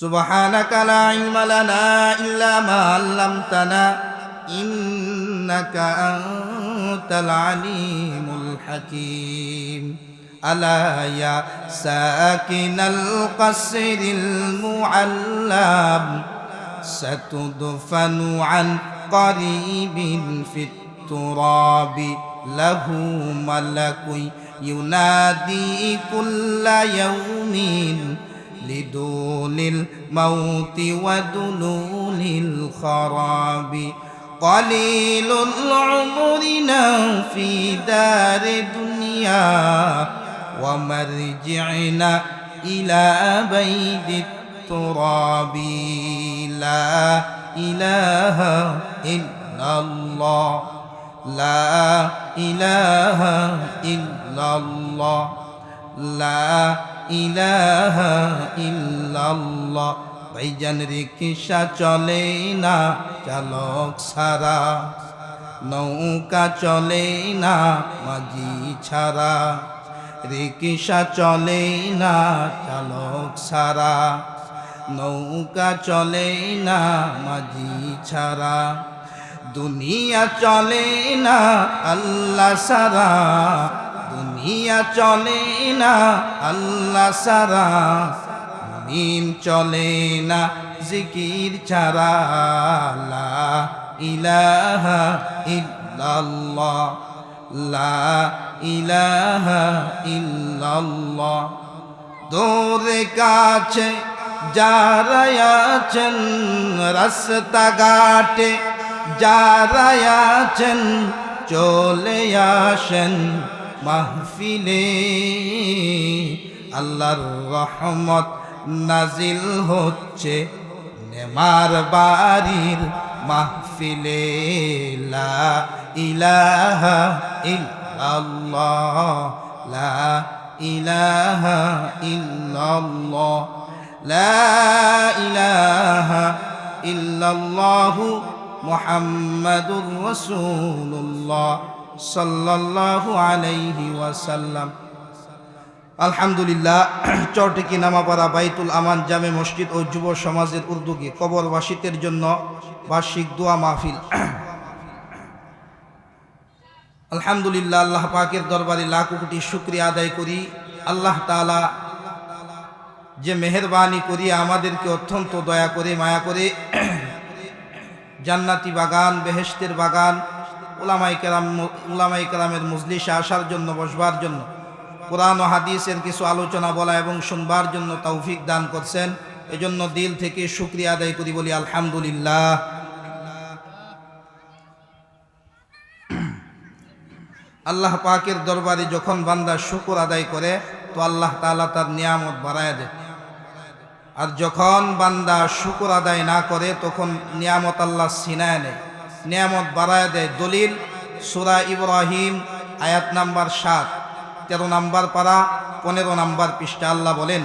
সুবহানাকা লা ইলমা লানা ইল্লা মা আল্লামতানা ইন্নাকা আনতাল আলিমুল হাকীম। আলা ইয়া সাকিনাল কসরিল মুআল্লাম সাতুদফানু আন করিবিন ফিত তুরাবি লাহু মালাকুন ইউনাদি কুল্লা ইয়াউমিন লিদুনিল মাউতি ওয়া দুনুনিল খারাবি কলিলুল উমরিনা ফি দারি দুনিয়া ওয়া মারজি'না ইলা বাইদিত তুরাবি লা ইলাহা ইল্লাল্লাহ লা ইলাহা ইল্লাল্লাহ লা ইলাহা ইল্লাল্লাহ। ভাইজান রিকশা চলে না চালক ছাড়া, নৌকা চলে না মাঝি ছাড়া, রিকশা চলে না চালক ছাড়া, নৌকা চলে না মাঝি ছাড়া, দুনিয়া চলে না আল্লাহ সারা, দুনিয়া চলে না আল্লাহ সারা, দিন চলে না জিকির ছাড়া। লা ইলাহা ইল্লাল্লাহ লা ইলাহা ইল্লাল্লাহ। দূরে কাছে যারা আছেন, রাস্তাঘাটে যারা আছেন, চলে আসেন মাহফিলে। আল্লাহর রহমত নাজিল হচ্ছে নেমার বাড়ির মাহফিলে। লা ইলাহা ইল্লাল্লাহ লা ইলাহা ইল্লাল্লাহ লা ইলাহা ইল্লাল্লাহু মুহাম্মাদুর রাসূলুল্লাহ সাল্লাল্লাহু আলাইহি ওয়াসাল্লাম। আলহামদুলিল্লাহ। চরটিকি নামাপাড়া বাইতুল আমান জামে মসজিদ ও যুব সমাজের উদ্যোগে কবরবাসীদের জন্য বার্ষিক দোয়া মাহফিল। আলহামদুলিল্লাহ, আল্লাহ পাকের দরবারে লাখ কোটি শুকরিয়া আদায় করি। আল্লাহ তাআলা যে মেহেরবানি করিয়া আমাদেরকে অত্যন্ত দয়া করে মায়া করে জান্নাতি বাগান, বেহেশতের বাগান, উলামায়ে কেরামের মজলিসে আসার জন্য, বসবার জন্য, কোরআন ও হাদিসের কিছু আলোচনা বলা এবং শুনবার জন্য তৌফিক দান করছেন। এজন্য দিল থেকে শুকরিয়া আদায় করি, বলি আলহামদুলিল্লাহ। আল্লাহ পাকের দরবারে যখন বান্দা শুকর আদায় করে তো আল্লাহ তাআলা তার নিয়ামত বাড়ায় দেয়, আর যখন বান্দা শুকর আদায় না করে তখন নিয়ামত আল্লাহ ছিনায় নেয়, নিয়ামত বাড়ায় দেয়। দলিল সূরা ইব্রাহিম আয়াত নাম্বার 7, 13 নাম্বার পারা 15 নাম্বার পৃষ্ঠা। আল্লাহ বলেন,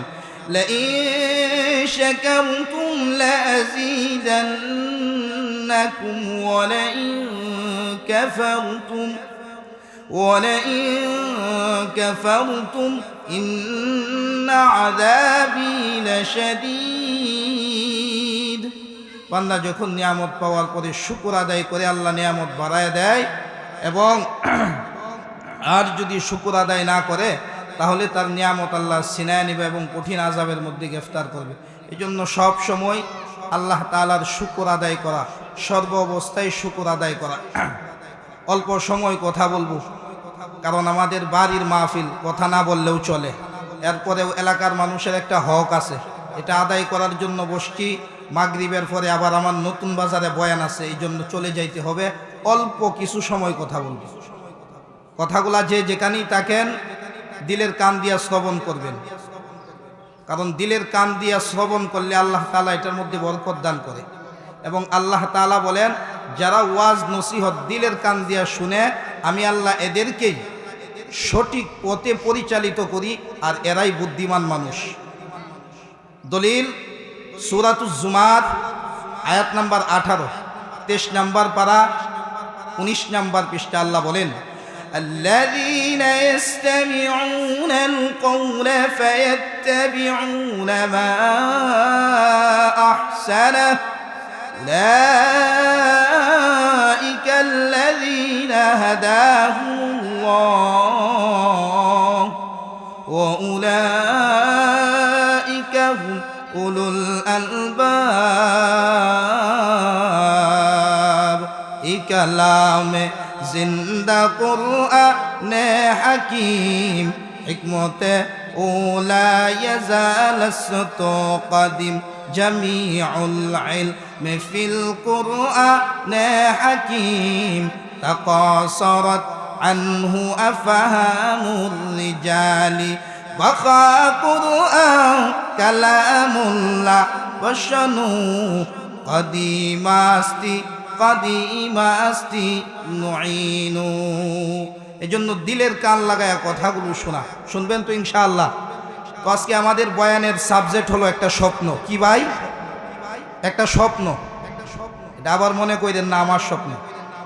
লাইন শাকারতুম লাযীদান্নাকুম ওয়া লাইন কাফারতুম ইন্না আযাবী লাশাদীদ। বান্দা যখন নিয়ামত পাওয়ার পরে শুকর আদায় করে আল্লাহ নিয়ামত বাড়ায় দেয়, এবং আর যদি শুকর আদায় না করে তাহলে তার নিয়ামত আল্লাহ ছিনায় নেবে এবং কঠিন আযাবের মধ্যে গ্রেফতার করবে। এই জন্য সব সময় আল্লাহ তাআলার শুকর আদায় করা, সর্ব অবস্থায় শুকর আদায় করা। অল্প সময় কথা বলবো, কারণ আমাদের বাড়ির মাহফিল, কথা না বললেও চলে। এরপরেও এলাকার মানুষের একটা হক আছে, এটা আদায় করার জন্য বসছি। মাগরিবের পরে আবার আমার নতুন বাজারে বয়ান আছে, এই জন্য চলে যাইতে হবে। অল্প কিছু সময় কথা বলবো। কথাগুলা যে যেখানেই থাকেন দিলের কান দিয়া শ্রবণ করবেন, কারণ দিলের কান দিয়া শ্রবণ করলে আল্লাহ তাআলা এটার মধ্যে বরকত দান করে। এবং আল্লাহ তাআলা বলেন, যারা ওয়াজ নসিহত দিলের কান দিয়া শুনে, আমি আল্লাহ এদেরকেই সঠিক পথে পরিচালিত করি, আর এরাই বুদ্ধিমান মানুষ। দলিল সূরাতুজ জুমার আয়াত নাম্বার 18, 23 নাম্বার পারা 19 নাম্বার পৃষ্ঠা। আল্লাহ বলেন, الذين يستمعون القول فيتبعون ما أحسنه أولئك الذين هداهم الله وأولئك هم أولو الألباب كلام زندہ قرآن حکیم حکمت اولا یزال است قدیم جمیع العلم فی القرآن حکیم تقاصرت عنه افهام الرجال بقى قرآن كلام الله وشنو قديم আসতি নুঈনু। এজন্য দিলের কান লাগায়া কথাগুলো শোনা শুনবেন তো ইনশাআল্লাহ। তো আজকে আমাদের বয়ানের সাবজেক্ট হলো একটা স্বপ্ন। কি ভাই? একটা স্বপ্ন। এটা আবার মনে করেন না আমার স্বপ্ন।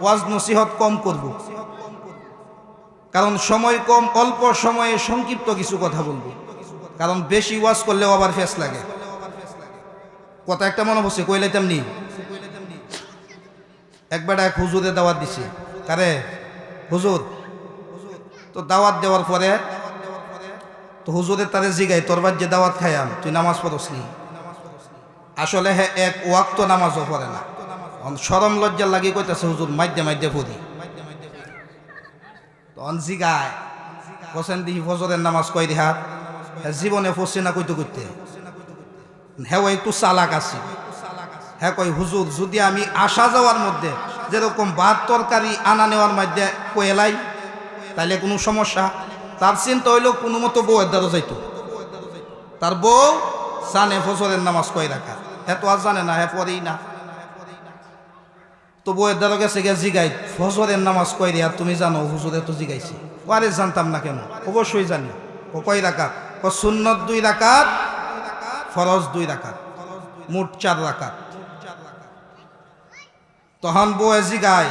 ওয়াজ নসিহত কম করব, কারণ সময় কম, অল্প সময়ে সংক্ষিপ্ত কিছু কথা বলবো, কারণ বেশি ওয়াজ করলেও আবার ফেস লাগে। কথা একটা মনে পড়ছে, কইলাইতাম নি। একবার এক হুজুরে দাওয়াত দিছে। কারে? হুজুর। তো দাওয়াত দেওয়ার পরে তো হুজুরের তারে জিগাই, তোর বাদ যে দাওয়াত খাইয়াম তুই নামাজ পড়সনি? আসলে হ্যাঁ, এক ওয়াক্ত নামাজও পড়ে না। শরম লজ্জা লাগি কইতাছে হুজুর মাইদ্যে মাইদ্যে পড়ি। তখন জিগায় হোসেন দিহি ফজরের নামাজ কয় রেহাত? জীবনে পড়ছে না কইতে কইতে। হ্যাঁ একটু চালাক আছি। হ্যাঁ কই হুজুর, যদি আমি আসা যাওয়ার মধ্যে যেরকম ভাত তরকারি আনা নেওয়ার মধ্যে কয়েলাই তাইলে কোনো সমস্যা? তার চিন্তা হইল কোনো মতো বউয়ের দ্বারা যাইতো। তার বউ জানে ফজরের নামাজ কয় রাখা, হ্যাঁ তো আর জানে না, হ্যাঁ পড়েই না। তো বউয়ের দ্বারা গেছে গিয়ে জিগাই, ফজরের নামাজ কয় রে? আর তুমি জানো? হুজুরে তো জিগাইছি। আরে জানতাম না কেন? অবশ্যই জানি। ও কয় রাকাত? ও সুন্নত 2 রাকাত, ফরজ 2 রাকাত, মোট 4 রাকাত। তখন বউ জিগায়,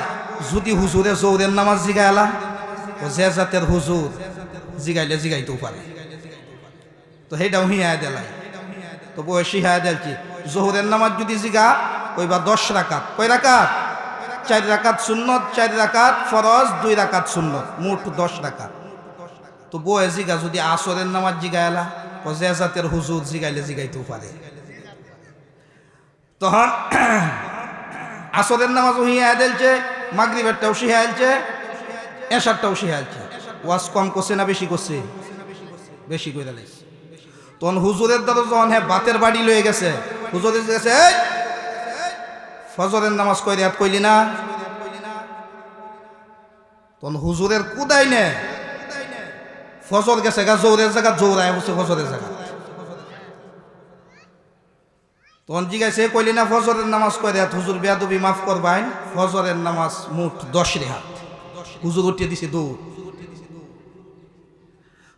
যদি হুজুরে জোহরের নামাজ জিগাইলা? ও যে জাতের হুজুর জিগাইলে জিগাইতেও পারে। তো সেইটাও হিয়ায় দেলাই। তো বউ শিহায় দেল কি, জোহরের নামাজ যদি জিগা কইবা 10 রাকাত। কয় রাকাত? 4 রাকাত সুন্নত, 4 রাকাত ফরজ, 2 রাকাত সুন্নত, মোট 10 রাকাত। তো বউ জিগা যদি আসরের নামাজ জিগাইলা? ও যে জাতের হুজুর জিগাইলে জিগাইতেও পারে। তখন আসরের নামাজও হিয়া দেলছে, মাগরিবেরটাও শিহাইলছে, এশারটাও শিহাইলছে। ওয়াজ কম করছে না বেশি করছে? বেশি করে লাইছে। তখন হুজুরের দ্বারা যখন হ্যাঁ বাতের বাড়ি লয়ে গেছে, হুজুরের গেছে ফজরের নামাজ কয় রেহাত কইলি না? তখন হুজুরের কুদাই নে ফজর গেছে গা জোরের জায়গা, জোরায় হচ্ছে ফজরের জায়গা। তখন জিজ্ঞাসা কইলি না ফজরের নামাজ কয় রেহাত? হুজুর বেয়াদবি মাফ করবেন, ফজরের নামাজ মোট 10 রেহাত। হুজুর উঠিয়ে দিছে দৌড়।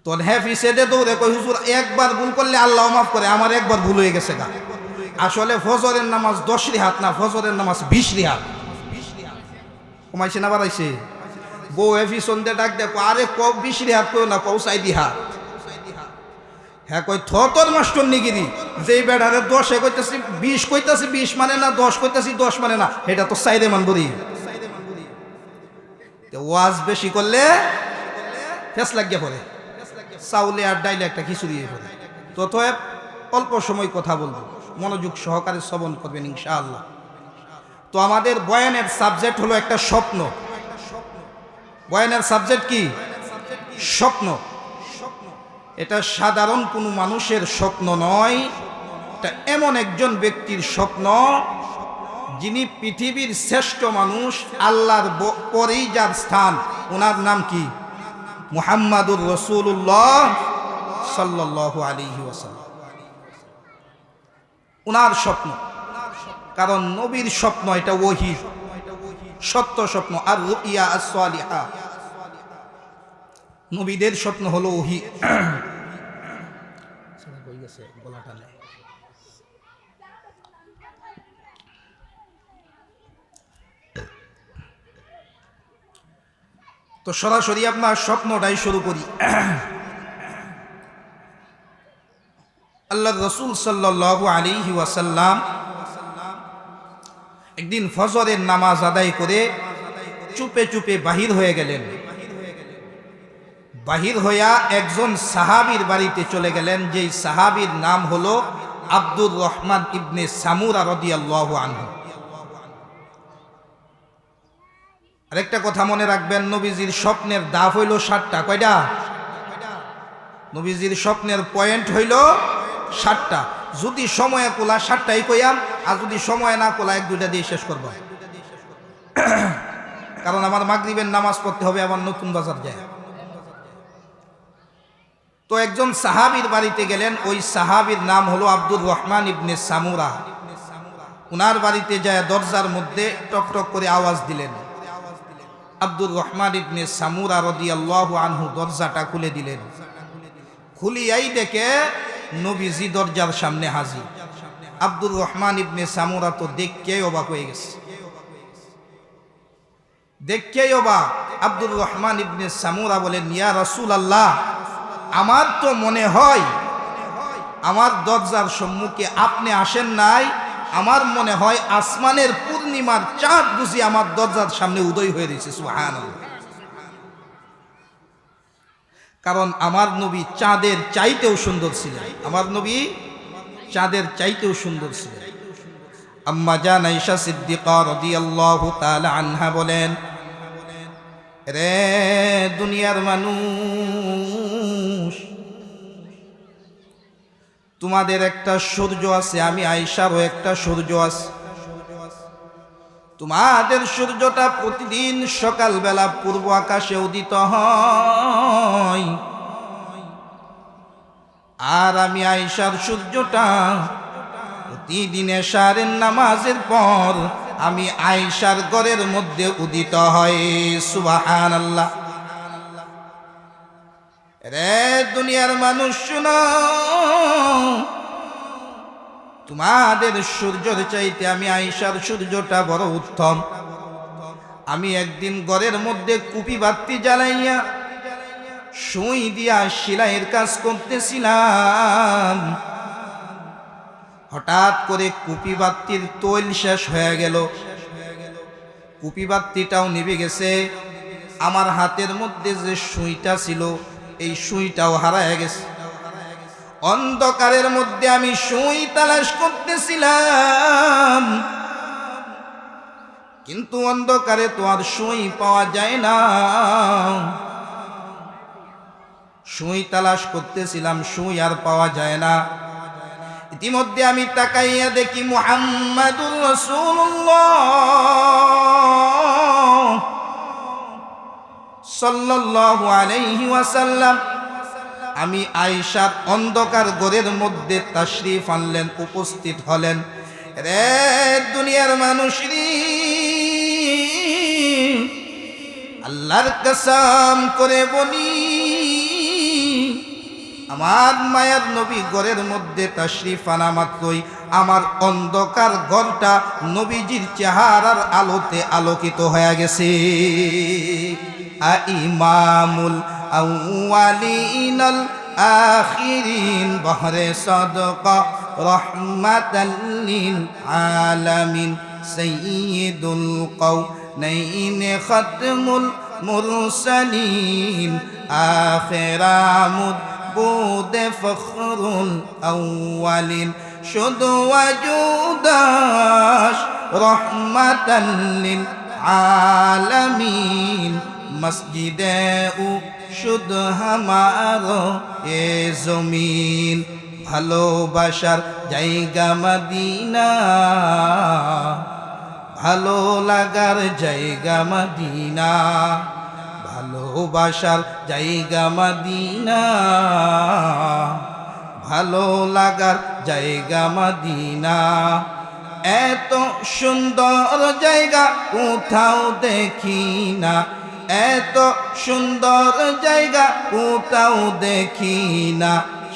তখন হ্যাঁ ফিসে দে দৌড়ে কই, হুজুর একবার ভুল করলে আল্লাহ মাফ করে, আমার একবার ভুল হয়ে গেছে গা। আসলে ফজরের নামাজ 10 রেহাত না, ফজরের নামাজ 20 রেহাত। কমাইছে না বাড়াইছে? বউ এফিসন দে ডাক দেখো, আরে ক 20 রেহাত কই না, কও 4 রেহাত। হ্যাঁ কই থর মাস্টর নিগিরি, যেই বেড়ারে 10 কইতাছি 20 কইতাছি 20 মানে না, 10 কইতাছি 10 মানে না, এটা তো সাইদে মানবরি। ওয়াজ বেশি করলে ফেস লাগিয়ে পড়ে, চাউলে আর ডাইলে একটা খিচুড়ি পড়ে। ততএব অল্প সময় কথা বলবো, মনোযোগ সহকারে শ্রবণ করবেন ইনশাআল্লাহ। তো আমাদের বয়ানের সাবজেক্ট হলো একটা স্বপ্ন। বয়ানের সাবজেক্ট কি? স্বপ্ন। এটা সাধারণ কোনো মানুষের স্বপ্ন নয়, এটা এমন একজন ব্যক্তির স্বপ্ন যিনি পৃথিবীর শ্রেষ্ঠ মানুষ, আল্লাহর পরেই যার স্থান। ওনার নাম কি? মুহাম্মাদুর রাসূলুল্লাহ সাল্লাল্লাহু আলাইহি ওয়াসাল্লাম। ওনার স্বপ্ন, কারণ নবীর স্বপ্ন এটা ওহী, সত্য স্বপ্ন। আর রুইয়া as-সালিহা, নবীদের স্বপ্ন হলো ওহী। তো সরাসরি আপনার স্বপ্নটাই শুরু করি। আল্লাহর রাসূল সাল্লাল্লাহু আলাইহি ওয়াসাল্লাম একদিন ফজরের নামাজ আদায় করে চুপে চুপে বাহির হয়ে গেলেন। বাহির হইয়া একজন সাহাবীর বাড়িতে চলে গেলেন, যেই সাহাবীর নাম হলো আব্দুর রহমান ইবনে সামুরা রাদিয়াল্লাহু আনহু। আরেকটা কথা মনে রাখবেন, নবীজির স্বপ্নের দাফ হইল 7টা। কয়টা? নবীজির স্বপ্নের পয়েন্ট হইল 7টা। যদি সময়ে কোলা 7টাই কইয়াম, আর যদি সময় না কোলা 1-2টা দিয়ে শেষ করব, কারণ আমার মাগরিবের নামাজ পড়তে হবে, আমার নতুন বাজার যায়। তো একজন সাহাবীর বাড়িতে গেলেন, ওই সাহাবীর নাম হলো আব্দুর রহমান ইবনে সামুরা। উনার বাড়িতে যায় দরজার মধ্যে টক টক করে আওয়াজ দিলেন। আব্দুর রহমান ইবনে সামুরা রাদিয়াল্লাহু আনহু দরজাটা খুলে দিলেন। খুলিয়াই দেখে নবীজি দরজার সামনে হাজির। আব্দুর রহমান ইবনে সামুরা তো দেখকেই অবাক হয়ে গেছে, দেখকেই অবাক। আব্দুর রহমান ইবনে সামুরা বলেন, ইয়া রাসূলুল্লাহ, আমার তো মনে হয় আমার দরজার সম্মুখে আপনি আসেন নাই, আমার মনে হয় আসমানের পূর্ণিমার চাঁদ বুঝি আমার দরজার সামনে উদয় হয়ে রয়েছে। সুবহানাল্লাহ। কারণ আমার নবী চাঁদের চাইতেও সুন্দর ছিলেন, আমার নবী চাঁদের চাইতেও সুন্দর ছিলেন। আম্মা জান আয়েশা সিদ্দিকা রাদিয়াল্লাহু তাআলা আনহা বলেন, রে দুনিয়ার মানুষ, তোমাদের একটা সূর্য আছে, আমি আয়েশারও একটা সূর্য আছে। তোমাদের সূর্যটা প্রতিদিন সকালবেলা পূর্ব আকাশে উদিত হয়, আর আমি আয়েশার সূর্যটা প্রতিদিন এশারের নামাজের পর আমি আয়েশার ঘরের মধ্যে উদিত হয়। সুবহানাল্লাহ। রে দুনিয়ার মানুষ শুনো, তোমাদের সূর্যের চাইতে আমি আয়েশার সূর্যটা বড় উত্তম। আমি একদিন ঘরের মধ্যে কুপি বাতি জ্বালাইয়া সুই দিয়া সেলাইয়ের কাজ করতেছিলাম, হঠাৎ করে কুপি বাতির তৈল শেষ হয়ে গেল, কুপি বাতিটাও নিভে গেছে। আমার হাতের মধ্যে যে সুইটা ছিল, এই সুইটাও হারায় গেছে। অন্ধকারের মধ্যে আমি সুই তালাশ করতেছিলাম, কিন্তু অন্ধকারে তো আর সুই পাওয়া যায় না। সুই তালাশ করতেছিলাম, সুই আর পাওয়া যায় না। ইতিমধ্যে আমি তাকাইয়া দেখি মুহাম্মাদুর রাসূলুল্লাহ সাল্লাল্লাহু আলাইহি ওয়াসাল্লাম আমি আয়েশার অন্ধকার ঘরের মধ্যে তাশরীফ আনলেন, উপস্থিত হলেন। রে দুনিয়ার মানুষ রে, আল্লাহর কসম করে বলি, আমার মায়ার নবী ঘরের মধ্যে তাশরীফ আনা মাত্রই আমার অন্ধকার ঘরটা নবীজির চেহারার আলোতে আলোকিত হয়ে গেছে। ইমামুল আউয়ালিনাল আখিরিন বহরে সাদকা রহমাতাল লিল আলামিন সাইয়্যিদুল কাউনাইন খাতমুল মুরসালিন আখিরামুদ bude fakhrul awwalin শুধু ওয়াজুদাস রহমাতাল লিল আলামিন মসজিদে ও শুধু হামারো এ জমিন। ভালোবাসার জায়গা মদিনা, ভালো লাগার জায়গা মদিনা, ভালোবাসার জায়গা মদিনা, ভালো লাগার জায়গা মদিনা। এত সুন্দর জায়গা কোথাও দেখি না, এত সুন্দর জায়গা কোথাও দেখি না,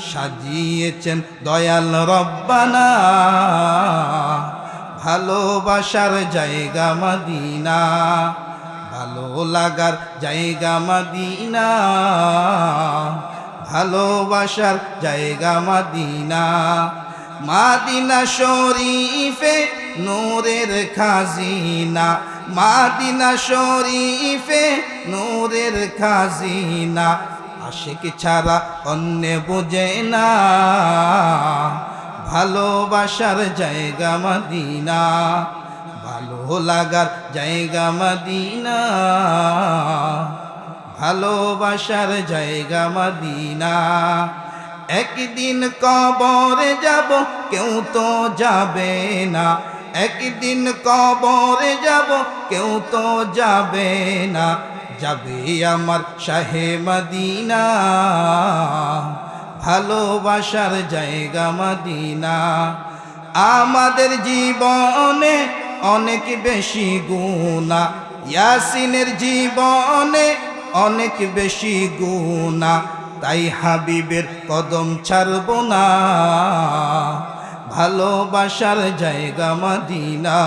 সাজিয়েছেন দয়াল রব্বানা, ভালোবাসার জায়গা মদিনা, ভালো লাগার জায়গা মদিনা, ভালোবাসার জায়গা মদিনা। মদিনা শরীফে নূরের খাজিনা, মাদিনা শরীফে নূরের খাজিনা, আশিক ছাড়া অন্য বোঝে না, ভালোবাসার জায়গা মদিনা, ভালো লাগার জায়গা মদিনা, ভালোবাসার জায়গা মদিনা। একদিন কবরে যাব কেউ তো যাবে না, একদিন কবরে যাব কেউ তো যাবে না, যাবে আমার শাহে মদিনা, ভালোবাসার জায়গা মদিনা। আমাদের জীবনে অনেক বেশি গুনাহ, ইয়াসিনের জীবনে অনেক বেশি গুনাহ, তাই হাবিবের কদম ছাড়ব না, ভালোবাসার জায়গা মদিনা,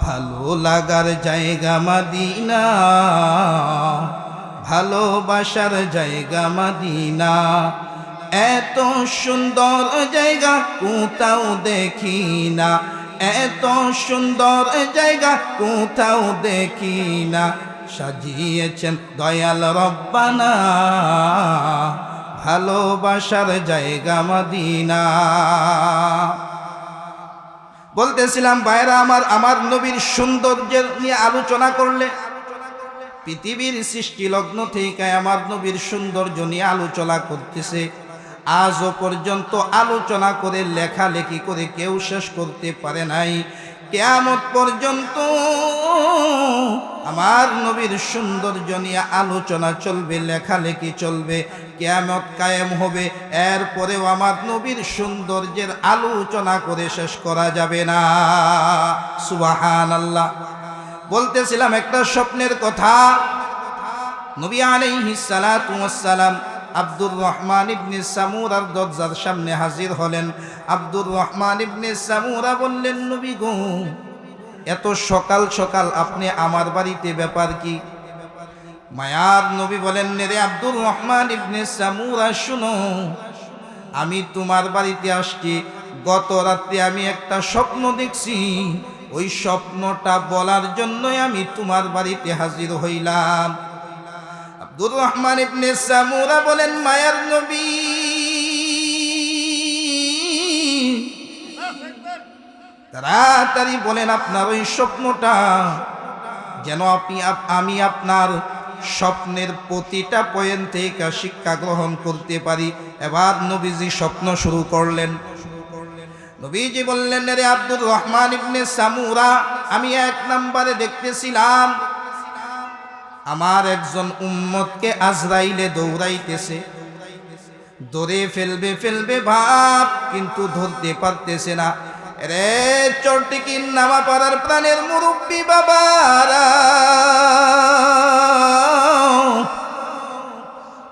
ভালো লাগার জায়গা মদিনা, ভালোবাসার জায়গা মদিনা। এত সুন্দর জায়গা কোথাও দেখি না, এত সুন্দর জায়গা কোথাও দেখি না, সাজিয়েছেন দয়াল রব্বানা, ভালোবাসার জায়গা মদিনা। বলতেছিলাম ভাইরা আমার নবীর সৌন্দর্যের নিয়ে আলোচনা করলে পৃথিবীর সৃষ্টি লগ্ন থেকে আমার নবীর সৌন্দর্য নিয়ে আলোচনা করতেছে, আজও পর্যন্ত আলোচনা করে লেখালেখি করে কেউ শেষ করতে পারে নাই। কিয়ামত পর্যন্ত আমার নবীর সৌন্দর্য নিয়ে আলোচনা চলবে, লেখালেখি চলবে, কিয়ামত কায়েম হবে, এরপরেও আমার নবীর সৌন্দর্যের আলোচনা করে শেষ করা যাবে না। সুবহানাল্লাহ। বলতেছিলাম একটা স্বপ্নের কথা। নবী আলাইহিস সালাতু ওয়াস সালাম আব্দুর রহমান ইবনে সামুরার দরজার সামনে হাজির হলেন। আব্দুর রহমান ইবনে সামুরা বললেন, নবী গো, এত সকাল সকাল আপনি আমার বাড়িতে, ব্যাপার কি? মায়ার নবী বলেন, রে আব্দুর রহমান ইবনে সামুরা, শুনো, আমি তোমার বাড়িতে আসছি, গত রাত্রে আমি একটা স্বপ্ন দেখছি, ওই স্বপ্নটা বলার জন্যই আমি তোমার বাড়িতে হাজির হইলাম। আব্দুর রহমান ইবনে সামুরা বলেন, মায়ার নবী, তাড়াতাড়ি বলেন আপনার ওই স্বপ্নটা, যেন আমি আপনার স্বপ্নের প্রতিটা পয়েন্ট থেকে শিক্ষা গ্রহণ করতে পারি। এবার নবীজি স্বপ্ন শুরু করলেন। নবীজি বললেন, রে আব্দুর রহমান ইবনে সামুরা, আমি এক নম্বরে দেখতেছিলাম আমার একজন উম্মতকে আজরাইলে দৌড়াইতেছে, ধরে ফেলবে ভাব, কিন্তু ধরতে পারতেছে না। রে চরটিকিন নামা পাড়ার প্রাণের মুরব্বী বাবারা,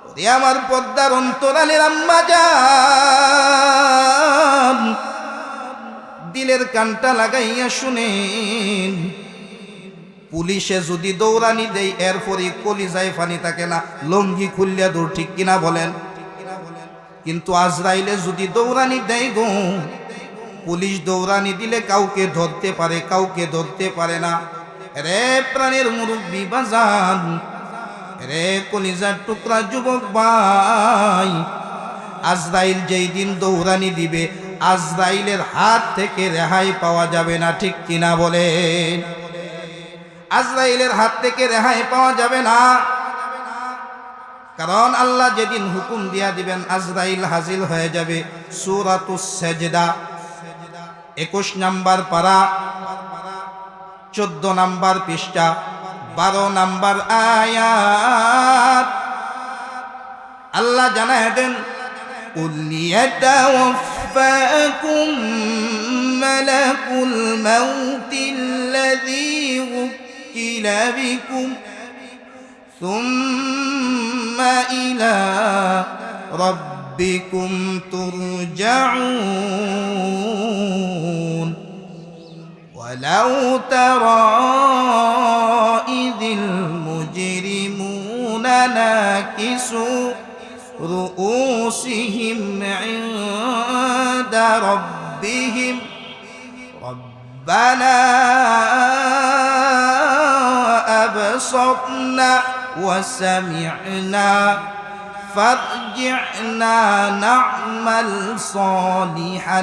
ওরে আমার পদ্মার অন্তরালের আম্মা জান, দিলের কানটা লাগাইয়া শুনেন, পুলিশে যদি দৌড়ানি দেয় এরপরে কলিজায় পানি থাকে না, লঙ্গি খুললিয়া দৌড়, ঠিক কিনা বলেন? কিন্তু আজরাইলে যদি দৌড়ানি দেয় গো, পুলিশ দৌড়ানি দিলে কাউকে ধরতে পারে, কাউকে ধরতে পারে না। রে প্রাণের মুরব্বী বাজান, রে কলিজার টুকরা যুবক ভাই, আজরাইল যেই দিন দৌড়ানি দিবে, আজরাইলের হাত থেকে রেহাই পাওয়া যাবে না, ঠিক কিনা বলেন? আজরাইলের হাত থেকে রেহাই পাওয়া যাবে না, কারণ আল্লাহ যেদিন হুকুম দিয়া দিবেন আজরাইল হাজির হয়ে যাবে। সূরাতুস সাজদা 21 নম্বর পারা, 14 নম্বর পৃষ্ঠা, 12 নম্বর আয়াত আল্লাহ জানায় দেন, কুল ইয়াতাওয়াফাকুম মালাকুল মাউতিল্লাযী উকিলা বিকুম সুম্মা ইলা রাব্বিকুম তুরজাউন ওয়ালাউ তারা ইযিল মুজরিমুনা নাকিসু رؤوسهم عند ربهم ربنا أبصرنا وسمعنا فارجعنا نعمل صالحا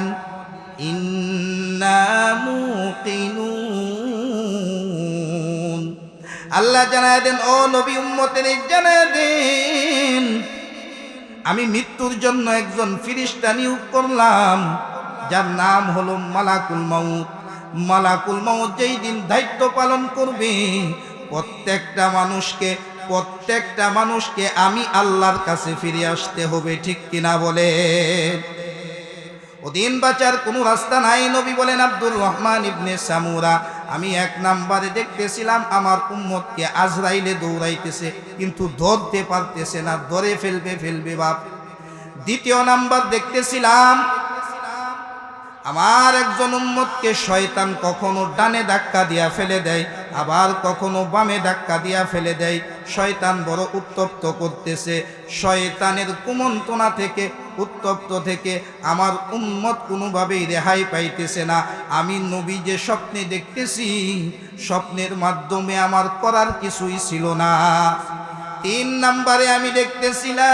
إنا موقنون আল্লাহ জানায় দেন, ও নবী উম্মতের জানায় দেন, আমি মৃত্যুর জন্য একজন ফেরেশতা নিয়োগ করলাম, যার নাম হলো মালাকুল মাউত। মালাকুল মাউত যেই দিন দায়িত্ব পালন করবে, প্রত্যেকটা মানুষকে আমি আল্লাহর কাছে ফিরে আসতে হবে। ঠিক কিনা বলে? ওদিন বাঁচার কোনো রাস্তা নাই। নবী বলেন, আব্দুর রহমান ইবনে সামুরা, আমি এক নাম্বারে দেখতেছিলাম আমার উম্মতকে আজরাইলে দৌড়াইতেছে, কিন্তু ধরতে পারতেছে না, ধরে ফেলবে বাপ। দ্বিতীয় নাম্বার দেখতেছিলাম আমার একজন উম্মতকে শয়তান কখনো ডানে ধাক্কা দিয়া ফেলে দেয়, আবার কখনো বামে ধাক্কা দিয়া ফেলে দেয়। শয়তান বড় উত্তপ্ত করতেছে। শয়তানের কুমন্ত্রণা থেকে, উত্তপ্ত থেকে আমার উম্মত কোনোভাবেই রেহাই পাইতেছে না। আমি নবী যে স্বপ্নে দেখতেছি, স্বপ্নের মাধ্যমে আমার করার কিছুই ছিল না। 3 নাম্বারে আমি দেখতেছিলাম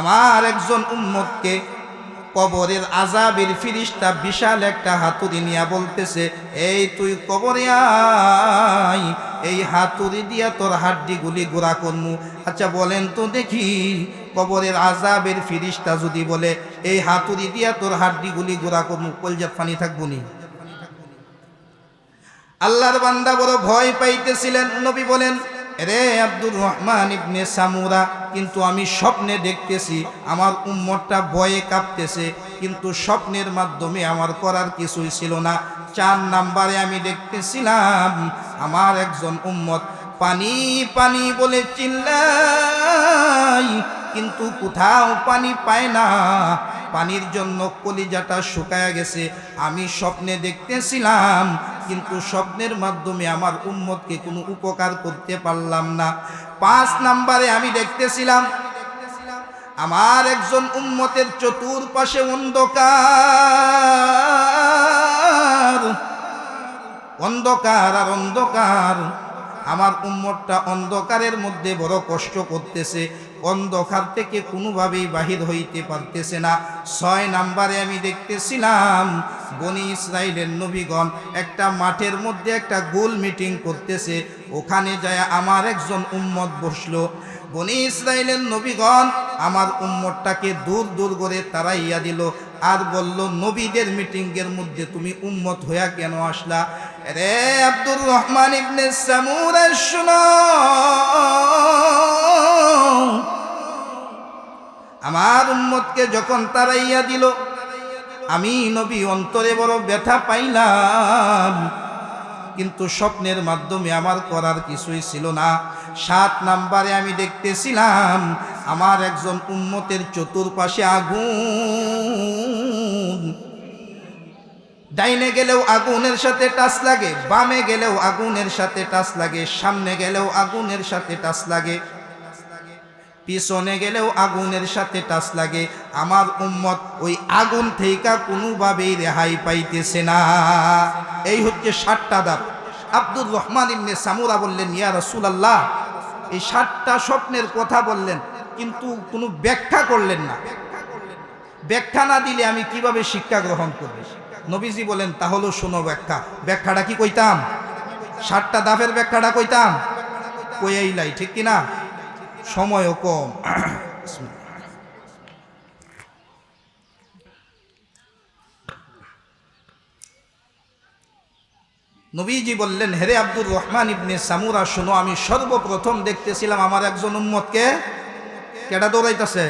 আমার একজন উম্মতকে কবরের আযাবের ফেরেশতা বিশাল একটা হাতুড়ি নিয়ে বলতেছে, এই তুই কবরে আয়, এই হাতুড়ি দিয়া তোর হাড্ডিগুলি গুঁড়া করমু। আচ্ছা বলেন তো দেখি, কবরের আযাবের ফেরেশতা যদি বলে এই হাতুড়ি দিয়া তোর হাড্ডিগুলি গুঁড়া করমু, কলজাত পানি থাকবো নি? আল্লাহর বান্দা বড় ভয় পাইতেছিলেন। নবী বলেন, রে আব্দুর রহমান ইবনে সামুরা, কিন্তু আমি স্বপ্নে দেখতেছি আমার উম্মতটা ভয়ে কাঁপতেছে, কিন্তু স্বপ্নের মাধ্যমে আমার করার কিছুই ছিল না। 4 নাম্বারে আমি দেখতেছিলাম আমার একজন উম্মত পানি পানি বলে চিল্লাই, কিন্তু কোথাও পানি পায় না, পানির জন্য কলিজাটা শুকায়া গেছে। আমি স্বপ্নে দেখতেছিলাম, কিন্তু স্বপ্নের মাধ্যমে আমার উম্মতকে কোনো উপকার করতে পারলাম না। 5 নাম্বারে আমি দেখতেছিলাম আমার একজন উম্মতের চতুর্পাশে অন্ধকার, অন্ধকার আর অন্ধকার। আমার উম্মতটা অন্ধকারের মধ্যে বড় কষ্ট করতেছে, অন্ধকার থেকে কোনোভাবেই বাহির হইতে পারতেছে না। 6 নাম্বারে আমি দেখতেছিলাম বনি ইসরাইলের নবীগণ একটা মাঠের মধ্যে একটা গোল মিটিং করতেছে, ওখানে যায় আমার একজন উম্মত বসলো। বনি ইসরাইলের নবীগণ আমার উম্মতটাকে দূর দূর করে তাড়াইয়া দিল, আর বলল, নবীদের মিটিংয়ের মধ্যে তুমি উম্মত হইয়া কেন আসলা? রে আব্দুর রহমান ইবনে সামুরা, শুনো, আমার উম্মতকে যখন তাড়াইয়া দিল, আমি নবী অন্তরে বড় ব্যথা পাইলাম, কিন্তু স্বপ্নের মাধ্যমে আমার করার কিছুই ছিল না। 7 নাম্বারে আমি দেখতেছিলাম আমার একজন উম্মতের চতুর্পাশে আগুন, ডাইনে গেলেও আগুনের সাথে টাচ লাগে, বামে গেলেও আগুনের সাথে টাচ লাগে, সামনে গেলেও আগুনের সাথে টাচ লাগে, পিছনে গেলেও আগুনের সাথে টাচ লাগে। আমার উম্মত ওই আগুন থেকে কোনোভাবেই রেহাই পাইতেছে না। এই হচ্ছে 7টা ধাপ। আব্দুর রহমান ইবনে সামুরা বললেন, ইয়া রাসূলুল্লাহ, এই 7টা স্বপ্নের কথা বললেন, কিন্তু কোনো ব্যাখ্যা করলেন না। ব্যাখ্যা না দিলে আমি কিভাবে শিক্ষা গ্রহণ করব? নবীজি বলেন, তাহলে শোনো ব্যাখ্যা। ব্যাখ্যাটা কি কইতাম? 7টা ধাপের ব্যাখ্যাটা কইতাম, কইয়াইলাই, ঠিক কিনা? সময়ও কম। নবীজি বললেন, হেরে আব্দুর রহমান ইবনে সামুরা, শোনো, আমি সর্বপ্রথম দেখতেছিলাম আমার একজন উম্মতকে কেডা দৌড়াইতেছে,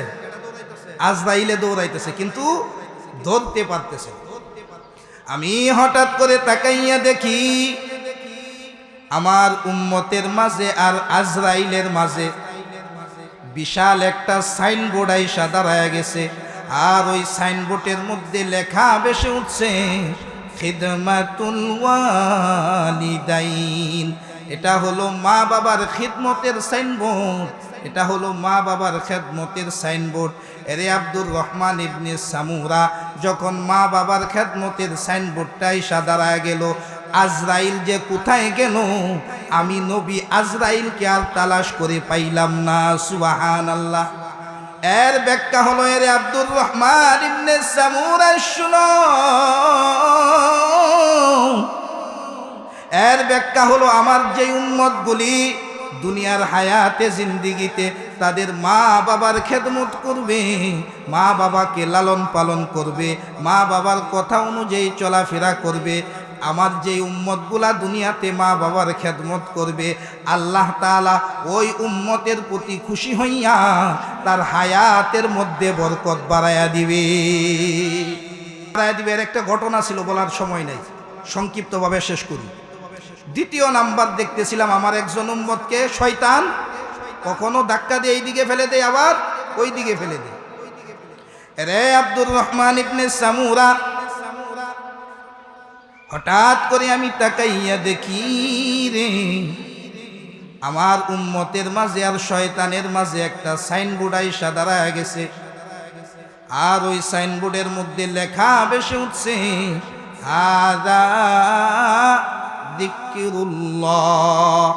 আজরাইলে দৌড়াইতেছে, কিন্তু ধরতে পারতেছে। আমি হঠাৎ করে তাকাইয়া দেখি আমার উম্মতের মাঝে আর আজরাইলের মাঝে বিশাল একটা সাইনবোর্ড আইসা দাঁড়ায় গেছে, আর ওই সাইনবোর্ডের মধ্যে লেখা ভেসে উঠছে, খিদমাতুল ওয়ালিদাইন। এটা হলো মা বাবার খিদমতের সাইনবোর্ড। এটা হলো মা বাবার খেদমতের সাইনবোর্ড। এরে আব্দুর রহমান ইবনে সামুরা যখন মা বাবার খেদমতের সাইনবোর্ডটা এসে দাঁড়ায় গেল, আজরাইল যে কোথায় গেল, আমি নবী আজরাইলকে আর তালাশ করে পাইলাম না। সুবহানাল্লাহ। এর ব্যাখ্যা হলো, এরে আব্দুর রহমান ইবনে সামুরা শুনো, এর ব্যাখ্যা হলো আমার যে উম্মতগুলি দুনিয়ার হায়াতে জিন্দিগিতে তাদের মা বাবার খেদমত করবে, মা বাবাকে লালন পালন করবে, মা বাবার কথা অনুযায়ী চলাফেরা করবে, আমার যে উম্মতগুলা দুনিয়াতে মা বাবার খেদমত করবে, আল্লাহ তাআলা ওই উম্মতের প্রতি খুশি হইয়া তার হায়াতের মধ্যে বরকত বাড়াইয়া দিবে। এর একটা ঘটনা ছিল, বলার সময় নাই, সংক্ষিপ্তভাবে শেষ করি। দ্বিতীয় নাম্বার দেখতেছিলাম আমার একজন উম্মতকে শয়তান কখনো ধাক্কা দিয়ে এই দিকে ফেলে দেয়, আবার ওই দিকে ফেলে দেয়। রে আব্দুর রহমান ইবনে সামুরা, হঠাৎ করে আমি তাকাইয়া দেখি রে আমার উম্মতের মাঝে আর শয়তানের মাঝে একটা সাইনবোর্ড আইসা দাঁড়ায় গেছে, আর ওই সাইনবোর্ডের মধ্যে লেখা বেশি উঠছে, হাদা যিকরুল্লাহ।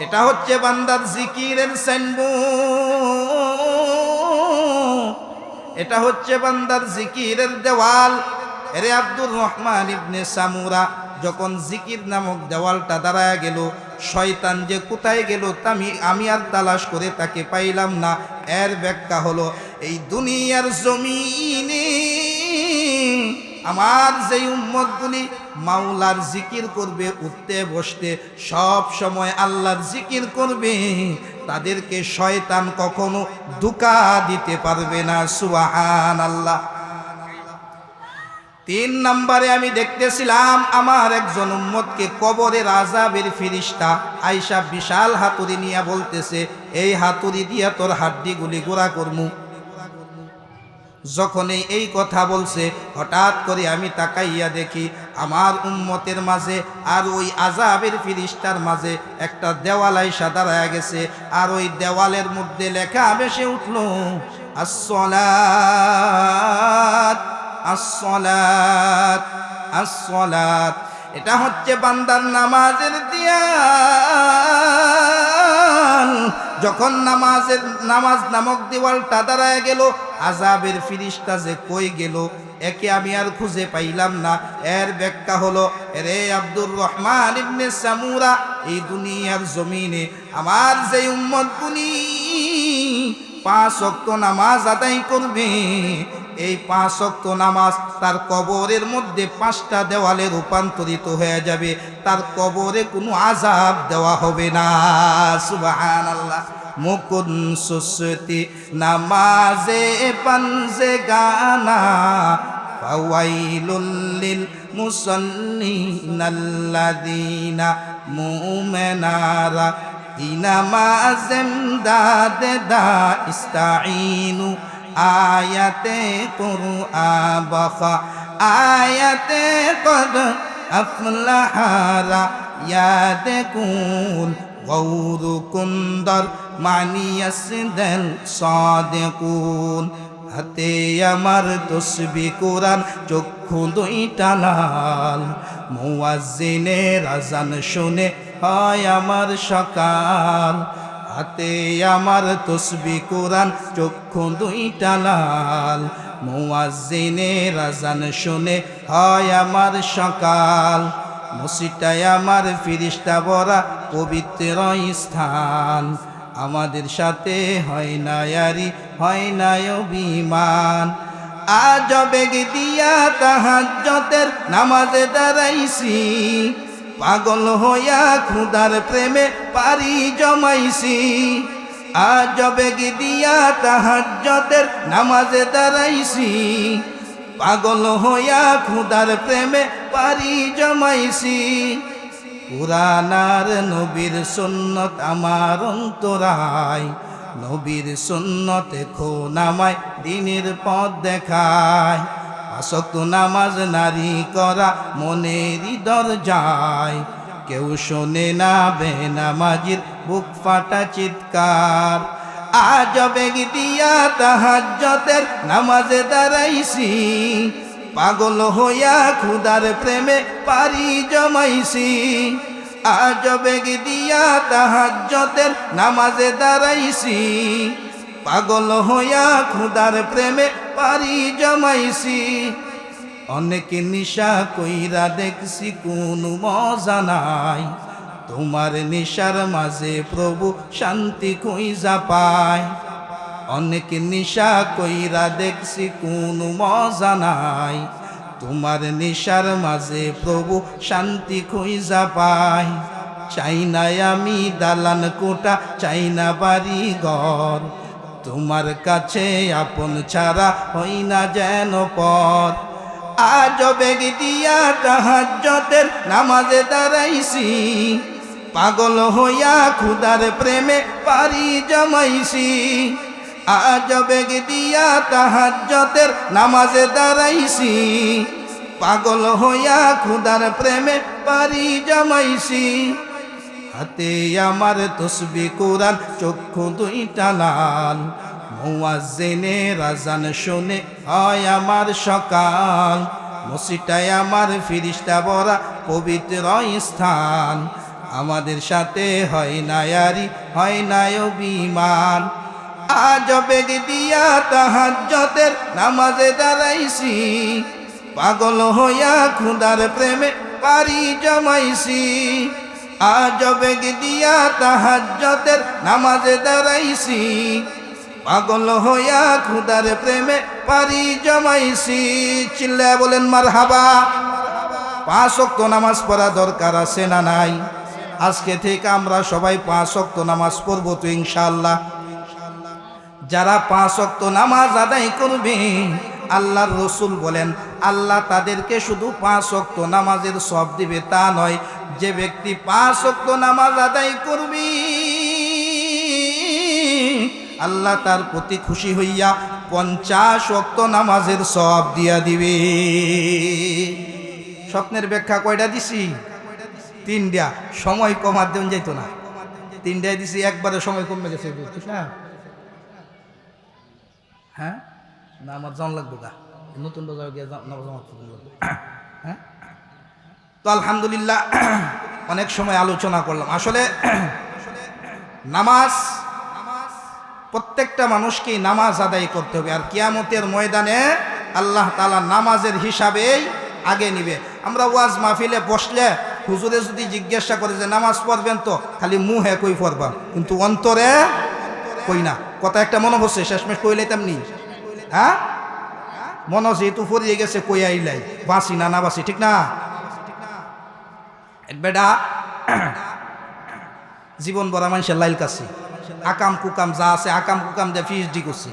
এটা হচ্ছে বান্দার জিকিরের সাইনবোর্ড, এটা হচ্ছে বান্দার জিকিরের দেওয়াল। এরে আব্দুর রহমান ইবনে সামুরা যখন জিকির নামক দেওয়ালটা দাঁড়ায় গেল, শয়তান যে কোথায় গেল তা আমি আর তালাশ করে তাকে পাইলাম না। এর ব্যাখ্যা হলো, এই দুনিয়ার জমিনে আমার যেই উম্মতগুলি মাওলার জিকির করবে, উঠতে বসতে সব সময় আল্লাহর জিকির করবে, তাদেরকে শয়তান কখনো ধোঁকা দিতে পারবে না। সুবহানাল্লাহ। 3 নম্বরে আমি দেখতেছিলাম আমার একজন উম্মতকে কবরের আযাবের ফেরেশতা আয়েশা বিশাল হাতুড়ি নিয়ে বলতেছে, এই হাতুড়ি দিয়া তোর হাড্ডিগুলি গোড়া করমু। যখন এই কথা বলছে, হঠাৎ করে আমি তাকাইয়া দেখি আমার উম্মতের মাঝে আর ওই আযাবের ফেরেশতার মাঝে একটা দেওয়াল আইসা দাঁড়ায় গেছে, আর ওই দেওয়ালের মধ্যে লেখা ভেসে উঠল, আসসালাত আসসালাত আসসালাত। এটা হচ্ছে বান্দার নামাজের দেওয়াল। যখন নামাজ নামক দেওয়ালটা দাঁড়ায় গেল, আযাবের ফেরেশতা যে কই গেল একে আমি আর খুঁজে পাইলাম না। এর ব্যাখ্যা হলো, রে আব্দুর রহমান ইবনে সামুরা, এই দুনিয়ার জমিনে আমার যে উম্মতগুলি 5 ওয়াক্ত নামাজ আদায় করবে, এই 5 ওয়াক্ত নামাজ তার কবরের মধ্যে 5টা দেওয়ালে রূপান্তরিত হয়ে যাবে, তার কবরে কোনো আযাব দেওয়া হবে না। সুবহানাল্লাহ। মুকুন সুসতি নামাজে পানজে গানা, ফাওয়াইলুল লিল মুসাল্লিনাল্লাযীনা মুমিনারা ইনামাজেম দাদে দা ইস্তাঈনু আয়াতে কুরআন বাখা আয়াতে কদ আফলাহারা ইয়াদে কুন গৌরু কুন্দর মানিয়াসদেল সাদেকুন। হাতে আমার তসবিহ কোরআন, চক্ষু দুইটা লাল, মুয়াজ্জিনের আযান শুনে হয় আমার সকাল। হাতে আমার তসবিহ কোরআন, চক্ষু দুইটা লাল, মুয়াজ্জিনের আযান শুনে হয় আমার সকাল। মসজিদটাই আমার ফেরেশতা ভরা পবিত্র স্থান, আমাদের সাথে হয় না ইয়ারি, হয় না অভিমান। আজ বেগ দিয়া তাহাজ্জুদের নামাজে দাঁড়াইছি, পাগল হইয়া খুদার প্রেমে পারি জমাইছি। আজ বেগ দিয়া তাহাজ্জুদের নামাজে দাঁড়াইছি, পাগল হইয়া খুদার প্রেমে পারি জমাইছি। কুরআন আর নবীর সুন্নত আমার অন্তরায়, নবীর সুন্নতে খুন আমায় দিনের পথ দেখায়। 5 ওয়াক্ত নামাজ নারী করা মনেরই দরজায়, কেউ শোনে না বেনামাজির বুক ফাটা চিৎকার। আজ বেগ দিয়া তাহাজ্জুদের নামাজে দাঁড়াইছি, পাগল হইয়া খুদার প্রেমে পারি জমাইছি। আজ বেগ দিয়া তাহাজ্জুদের নামাজে দাঁড়াইছি, পাগল হইয়া খুদার প্রেমে পারি জমাইছি। অনেক নিশা কইরা দেখছি কোনো মজা নাই, তোমার নিশার মাঝে প্রভু শান্তি কইজা পায়। অনেক নিশা কইরা দেখছি কোনো মজা নাই, তোমার নিশার মাঝে প্রভু শান্তি কইজা পায়। চাই না আমি দালান কোটা, চাই না বাড়ি ঘর, তোমার কাছে আপন ছাড়া হই না যেন পর। আজ বেগ দিয়া তাহাজ্জুদের নামাজে দাঁড়াইছি, পাগল হইয়া খুদার প্রেমে পারি জমাইছি। আজ বেগ দিয়া তাহাজ্জুদের নামাজে দাঁড়াইছি, পাগল হইয়া খুদার প্রেমে পারি জমাইছি। হাতে আমার তসবিহ কোরআন, চক্ষু দুইটা লাল, মুয়াজ্জিনের আযান শুনে হয় আমার সকাল। মসজিদটায় আমার ফিরিস্তা ভরা পবিত্র স্থান, আমাদের সাথে হয় না ইয়ারি, হয় না অভিমান। আজ বেগ দিয়া তাহাজ্জুদের নামাজে দাঁড়াইছি, পাগল হইয়া খুদার প্রেমে পারি জমাইছি। আজ বেগ দিয়া তাহাজ্জুদের নামাজে দাঁড়াইছি, পাগল হইয়া খুদার প্রেমে পারি জমাইছি। চিল্লায়া বলেন মারহাবা। 5 ওয়াক্ত নামাজ পড়া দরকার আছে না নাই? আজকে থেকে আমরা সবাই 5 ওয়াক্ত নামাজ পড়বো তো ইনশাআল্লাহ। যারা 5 ওয়াক্ত নামাজ আদায় করবে, আল্লাহর রসুল বলেন আল্লাহ তাদেরকে শুধু 5 ওয়াক্ত নামাজের সওয়াব দিবে তা নয়, যে ব্যক্তি 5 ওয়াক্ত নামাজ আদায় করবে আল্লাহ তার প্রতি খুশি হইয়া 50 ওয়াক্ত নামাজের সওয়াব দিয়া দিবে। স্বপ্নের ব্যাখ্যা কয়টা দিছি? 3টা। সময় কমার দেন যাইতো না, 3টায় দিছি, একবারে সময় কমে গেছে, ঠিক না? হ্যাঁ না, আমার জান লাগবে গা, নতুন বাজার গিয়ে হ্যাঁ। তো আলহামদুলিল্লাহ অনেক সময় আলোচনা করলাম। আসলে নামাজ প্রত্যেকটা মানুষকেই নামাজ আদায় করতে হবে, আর কিয়ামতের ময়দানে আল্লাহ তাআলা নামাজের হিসাবেই আগে নিবে। আমরা ওয়াজ মাহফিলে বসলে হুজুরে যদি জিজ্ঞাসা করে যে নামাজ পড়বেন, তো খালি মুহে কই পড়বাম, কিন্তু অন্তরে কই না। কথা একটা মনে হচ্ছে, শেষমেশ কইলে তেমনি হ্যাঁ মনে যেহেতু পড়িয়ে গেছে, কই আইলাই বাঁচি না না বাঁচি, ঠিক না? বেটা জীবন ভরা মানুষের লাইল কাছে আকাম কুকাম যা আছে, আকাম কুকাম দিয়ে পিএইচডি করছি।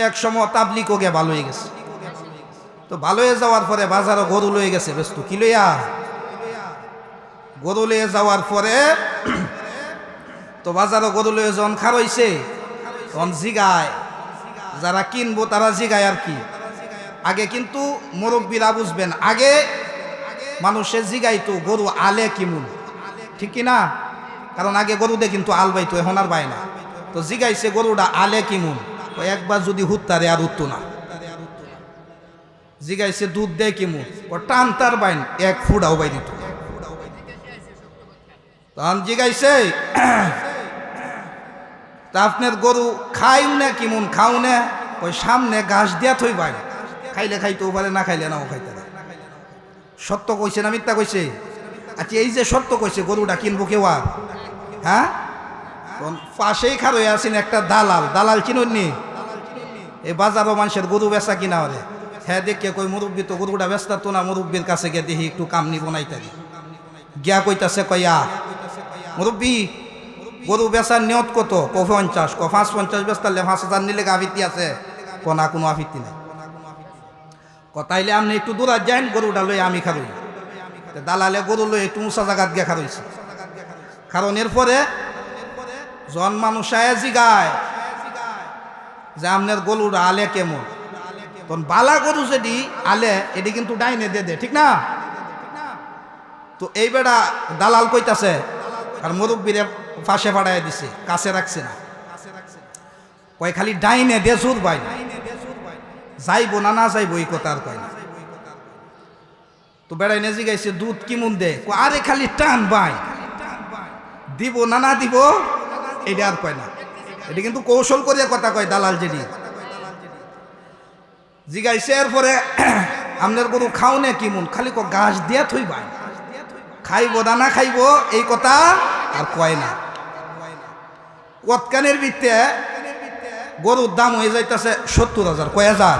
এক সময় তাবলিগও গে ভালো হয়ে গেছে। তো ভালো হয়ে যাওয়ার পরে বাজারে গরু লয়ে গেছে ব্যস্ত, কি লইয়া? গরু লয়ে যাওয়ার পরে তো বাজারে গরু লয়ে যখন খার হইছে, তখন জিগায়, যারা কিনবো তারা জিগায় আর কি। আগে কিন্তু মুরব্বীরা বুঝবেন, আগে মানুষের জিগাইতো গরু আলে কিমুন, ঠিক কি না? কারণ আগে গরুতে কিন্তু আল বাইতো, এখন আর বাই না। তো জিগাইছে গরুটা আলে কিমুন, তো একবার যদি হুত্তারে আর উঠতো না। জিগাইছে দুধ দেয় কিমুন, ও টান তার বাইন 1 ফুটাও বাই দিত। তখন জিগাইছে তা আপনার গরু খাইও না কিমুন, খাও না? ওই সামনে ঘাস দিয়া থই বাই, খাইলে খাইতেও পারে, না খাইলে নাও খাইতে পারে। সত্য কইছে না মিথ্যা কইছে? আচ্ছা এই যে সত্য কইছে, গরুটা কিনবো কেউ আর? হ্যাঁ, পাশেই খার হয়ে আছেন একটা দালাল। দালাল চিনুননি? এই বাজারও মানুষের গরু বেচা কিনা হরে। হ্যাঁ দেখে কই মুরব্বী তো গরুটা বেচতা তো না, মুরব্বীর কাছে গিয়ে দেখি একটু কামনি বনাইতারি। গিয়া কইতাছে, কইয়া মুরব্বী গরু বেচার নিয়ত কত? 50। 550 বেচতালে 5000 নিলে আফিত্তি আছে? কোনা কোনো আফিত্তি নাই। কথাইলে আপনি একটু দূরা যান, গরুটা লই আমি খারই। দালালে গরু লই একটু উঁচা জায়গাত গিয়া খারইছে। কারণ এরপরে জন মানুষ জিগায় যে আপনার গরুটা আলে কেমন, তখন বালা গরু যদি আলে এটি কিন্তু ডাইনে দে, ঠিক না? তো এই বেটা দালাল কইতাছে, আর মুরব্বীরে পাশে পাঠায় দিছে, কাছে রাখছে না। কয় খালি ডাইনে দেশুর ভাই যাইবো না না যাইবো এই কথা আর কয় না। তো বেড়াই নেজি গাইছে দুধ কি মন দে, আরে খালি টান ভাই, দিব না না দিব এটা আর কয় না। এটা কিন্তু কৌশল করিয়া কথা কয় দালাল যেটি জিগাইছে। এরপরে আপনার গরু খাও না কি মন, খালি ঘাস দিয়া থই ভাই, খাইব দানা খাইব এই কথা আর কয় না। কতকানের ভিত্তে গরুর দাম হয়ে যাইতেছে 70,000, কয় হাজার।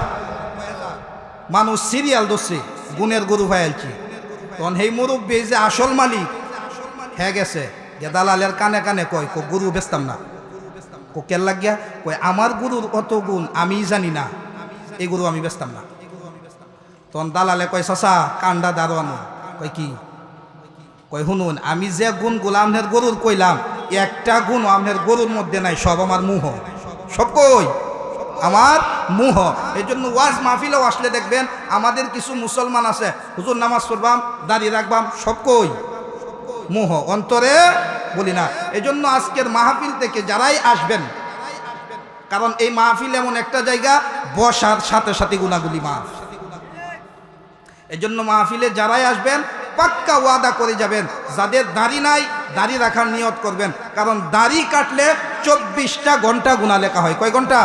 মানুষ সিরিয়াল দোষে গুণের গরু ভাইলছি, তখন সেই মুরব্বী যে আসল মালিক হ্যাঁ গেছে দালালের কানে কানে কয় গরু বেচতাম না। কেন লাগিয়া কয় আমার গরুর অত গুণ আমি জানি না, এই গরু আমি বেচতাম না। তখন দালালে কয় চাচা কান্ডা দারোয়ানো, কয় কি, কয় শুনুন আমি যে গুণগুলো আপনার গরুর কইলাম একটা গুণ আপনার গরুর মধ্যে নাই, সব আমার মুহ, সব কই আমার মুহ। এই জন্য ওয়াজ মাহফিলেও আসলে দেখবেন আমাদের কিছু মুসলমান আছে, হুজুর নামাজ পড়বাম দাঁড়িয়ে রাখবাম, সব কই মুহ, অন্তরে বলি না। এই জন্য আজকের মাহফিল থেকে যারাই আসবেন, কারণ এই মাহফিল এমন একটা জায়গা বসার সাথে সাথে গুনাগুলি মাফ। এই জন্য মাহফিলে যারাই আসবেন পাক্কা ওয়াদা করে যাবেন, যাদের দাড়ি নাই দাড়ি রাখার নিয়ত করবেন, কারণ দাড়ি কাটলে 24টা ঘন্টা গুনাহ লেখা হয়। কয় ঘন্টা?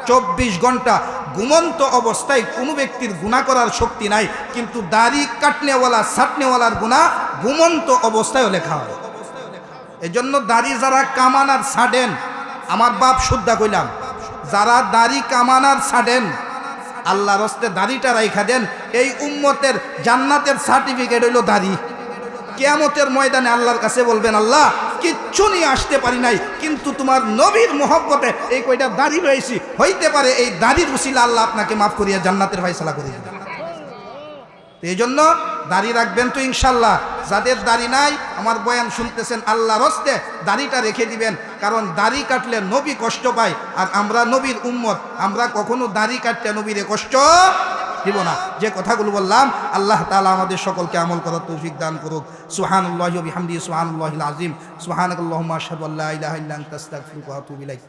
24 ঘন্টা। ঘুমন্ত অবস্থায় কোনো ব্যক্তির গুনাহ করার শক্তি নাই, কিন্তু দাড়ি কাটনেওয়ালা ছাটনেওয়ালার গুনাহ ঘুমন্ত অবস্থায়ও লেখা হয়। এজন্য দাড়ি যারা কামানার ছাড়েন, আমার বাপ শুদ্ধা কইলাম, যারা দাড়ি কামানার ছাড়েন আল্লাহর হস্তে দাড়িটা রাইখা দেন, এই উম্মতের জান্নাতের সার্টিফিকেট হইল দাড়ি। কিয়ামতের ময়দানে আল্লাহর কাছে বলবেন, আল্লাহ কিচ্ছু নিয়ে আসতে পারি নাই, কিন্তু তোমার নবীর মহব্বতে এই কয়টা দাড়ি রয়েছি, হইতে পারে এই দাড়ির উসিলা আল্লাহ আপনাকে মাফ করিয়া জান্নাতের ফয়সালা করে দিবেন। এই জন্য দাড়ি রাখবেন তো ইনশাল্লাহ। যাদের দাড়ি নাই আমার বয়ান শুনতেছেন, আল্লাহর হস্তে দাড়িটা রেখে দিবেন, কারণ দাড়ি কাটলে নবী কষ্ট পায়, আর আমরা নবীর উম্মত, আমরা কখনো দাড়ি কাটতে নবীরে কষ্ট দিব না। যে কথাগুলো বললাম আল্লাহ তাআলা আমাদের সকলকে আমল করার তৌফিক দান করুক। সুবহানাল্লাহি ওয়া বিহামদিহি সুবহানাল্লাহিল আযীম। সুবহানাকাল্লাহুম্মা আশহাদু আল্লা ইলাহা ইল্লা আনতা আস্তাগফিরুকা ওয়া আতুবু ইলাইক।